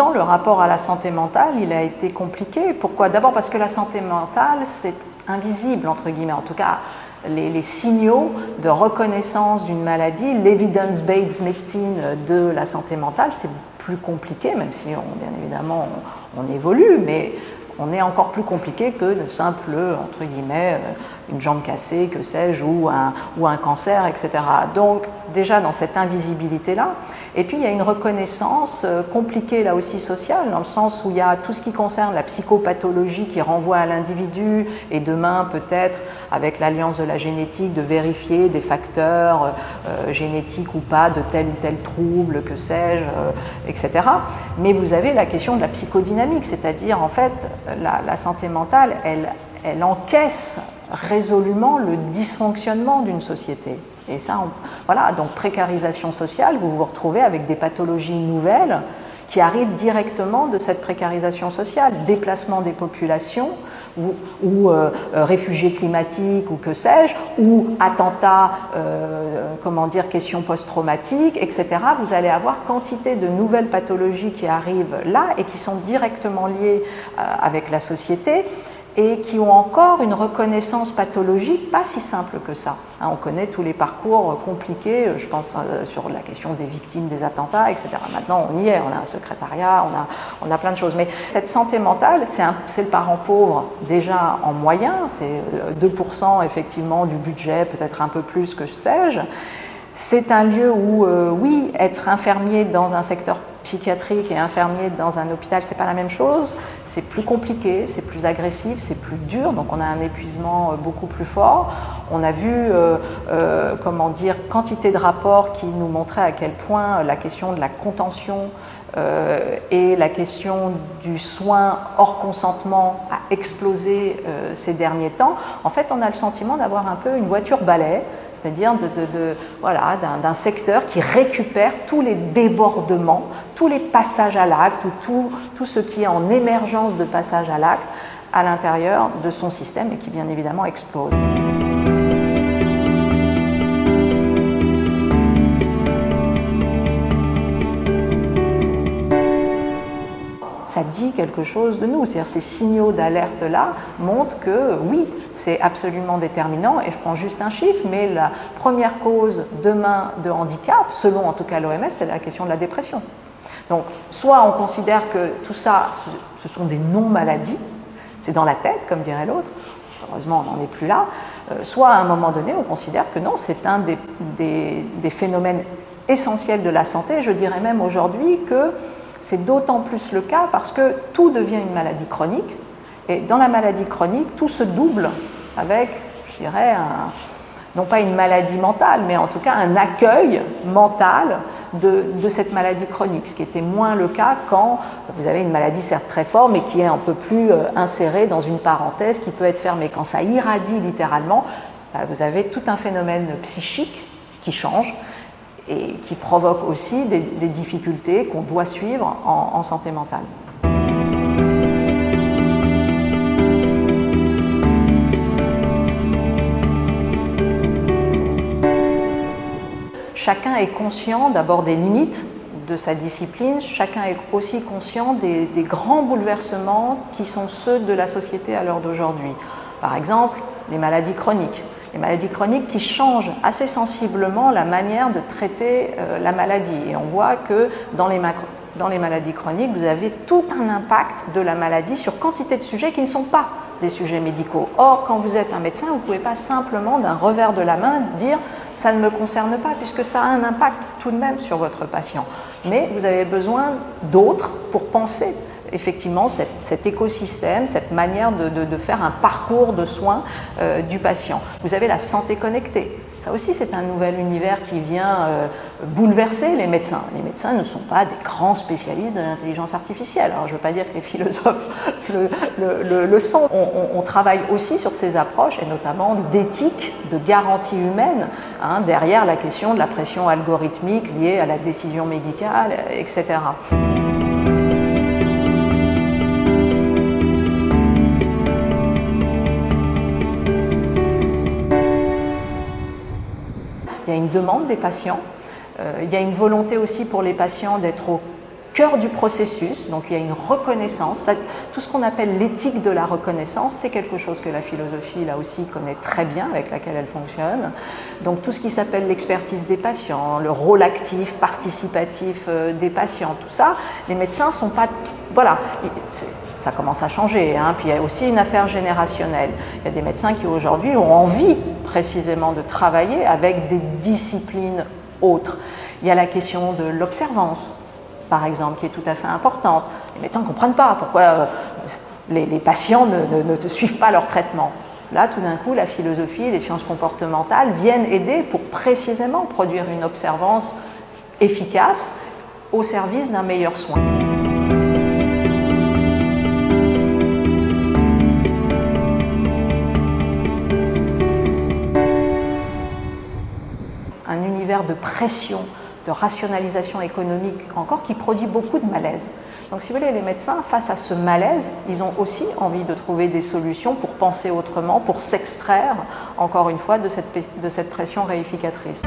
temps, le rapport à la santé mentale, il a été compliqué. Pourquoi? D'abord parce que la santé mentale, c'est invisible, entre guillemets, en tout cas, les signaux de reconnaissance d'une maladie, l'evidence-based medicine de la santé mentale, c'est plus compliqué, même si bien évidemment on évolue, mais on est encore plus compliqué que le simple, entre guillemets, une jambe cassée, que sais-je, ou un cancer, etc. Donc déjà dans cette invisibilité-là, et puis il y a une reconnaissance compliquée là aussi sociale, dans le sens où il y a tout ce qui concerne la psychopathologie qui renvoie à l'individu, et demain peut-être avec l'alliance de la génétique de vérifier des facteurs génétiques ou pas de tel ou tel trouble, que sais-je, etc. Mais vous avez la question de la psychodynamique, c'est-à-dire en fait la santé mentale, elle encaisse résolument le dysfonctionnement d'une société. Et ça, voilà, donc précarisation sociale, vous vous retrouvez avec des pathologies nouvelles qui arrivent directement de cette précarisation sociale, déplacement des populations, ou réfugiés climatiques, ou que sais-je, ou attentats, comment dire, questions post-traumatiques, etc. Vous allez avoir quantité de nouvelles pathologies qui arrivent là et qui sont directement liées avec la société, et qui ont encore une reconnaissance pathologique pas si simple que ça. On connaît tous les parcours compliqués, je pense sur la question des victimes des attentats, etc. Maintenant, on y est, on a un secrétariat, on a plein de choses. Mais cette santé mentale, c'est le parent pauvre déjà en moyen, c'est 2% effectivement du budget, peut-être un peu plus, que sais-je. C'est un lieu où, oui, être infirmier dans un secteur psychiatrique et infirmier dans un hôpital, c'est pas la même chose. C'est plus compliqué, c'est plus agressif, c'est plus dur, donc on a un épuisement beaucoup plus fort. On a vu, comment dire, quantité de rapports qui nous montraient à quel point la question de la contention et la question du soin hors consentement a explosé ces derniers temps. En fait, on a le sentiment d'avoir un peu une voiture balai, c'est-à-dire voilà, d'un secteur qui récupère tous les débordements, tous les passages à l'acte, ou tout ce qui est en émergence de passage à l'acte à l'intérieur de son système et qui bien évidemment explose. Ça dit quelque chose de nous, c'est-à-dire ces signaux d'alerte-là montrent que oui, c'est absolument déterminant, et je prends juste un chiffre, mais la première cause demain de handicap, selon en tout cas l'OMS, c'est la question de la dépression. Donc, soit on considère que tout ça, ce sont des non-maladies, c'est dans la tête, comme dirait l'autre, heureusement on n'en est plus là, soit à un moment donné, on considère que non, c'est un des phénomènes essentiels de la santé. Je dirais même aujourd'hui que c'est d'autant plus le cas parce que tout devient une maladie chronique, et dans la maladie chronique, tout se double avec, je dirais, non pas une maladie mentale, mais en tout cas un accueil mental de cette maladie chronique, ce qui était moins le cas quand vous avez une maladie certes très forte, mais qui est un peu plus insérée dans une parenthèse qui peut être fermée. Quand ça irradie littéralement, vous avez tout un phénomène psychique qui change, et qui provoque aussi des difficultés qu'on doit suivre en santé mentale. Chacun est conscient d'abord des limites de sa discipline, chacun est aussi conscient des grands bouleversements qui sont ceux de la société à l'heure d'aujourd'hui. Par exemple, les maladies chroniques. Les maladies chroniques qui changent assez sensiblement la manière de traiter la maladie. Et on voit que dans les maladies chroniques, vous avez tout un impact de la maladie sur quantité de sujets qui ne sont pas des sujets médicaux. Or, quand vous êtes un médecin, vous ne pouvez pas simplement d'un revers de la main dire « ça ne me concerne pas » puisque ça a un impact tout de même sur votre patient. Mais vous avez besoin d'autres pour penser effectivement cet écosystème, cette manière de faire un parcours de soins du patient. Vous avez la santé connectée. Ça aussi, c'est un nouvel univers qui vient bouleverser les médecins. Les médecins ne sont pas des grands spécialistes de l'intelligence artificielle. Alors, je ne veux pas dire que les philosophes le sont. On travaille aussi sur ces approches, et notamment d'éthique, de garantie humaine, derrière la question de la pression algorithmique liée à la décision médicale, etc. Il y a une demande des patients, il y a une volonté aussi pour les patients d'être au cœur du processus, donc il y a une reconnaissance. Tout ce qu'on appelle l'éthique de la reconnaissance, c'est quelque chose que la philosophie, là aussi, connaît très bien, avec laquelle elle fonctionne. Donc tout ce qui s'appelle l'expertise des patients, le rôle actif, participatif des patients, tout ça, les médecins ne sont pas... Voilà, ça commence à changer, hein. Puis il y a aussi une affaire générationnelle. Il y a des médecins qui aujourd'hui ont envie précisément de travailler avec des disciplines autres. Il y a la question de l'observance, par exemple, qui est tout à fait importante. Les médecins ne comprennent pas pourquoi les patients ne suivent pas leur traitement. Là, tout d'un coup, la philosophie et les sciences comportementales viennent aider pour précisément produire une observance efficace au service d'un meilleur soin. Un univers de pression, de rationalisation économique encore qui produit beaucoup de malaise. Donc si vous voulez, les médecins, face à ce malaise, ils ont aussi envie de trouver des solutions pour penser autrement, pour s'extraire, encore une fois, de cette pression réificatrice.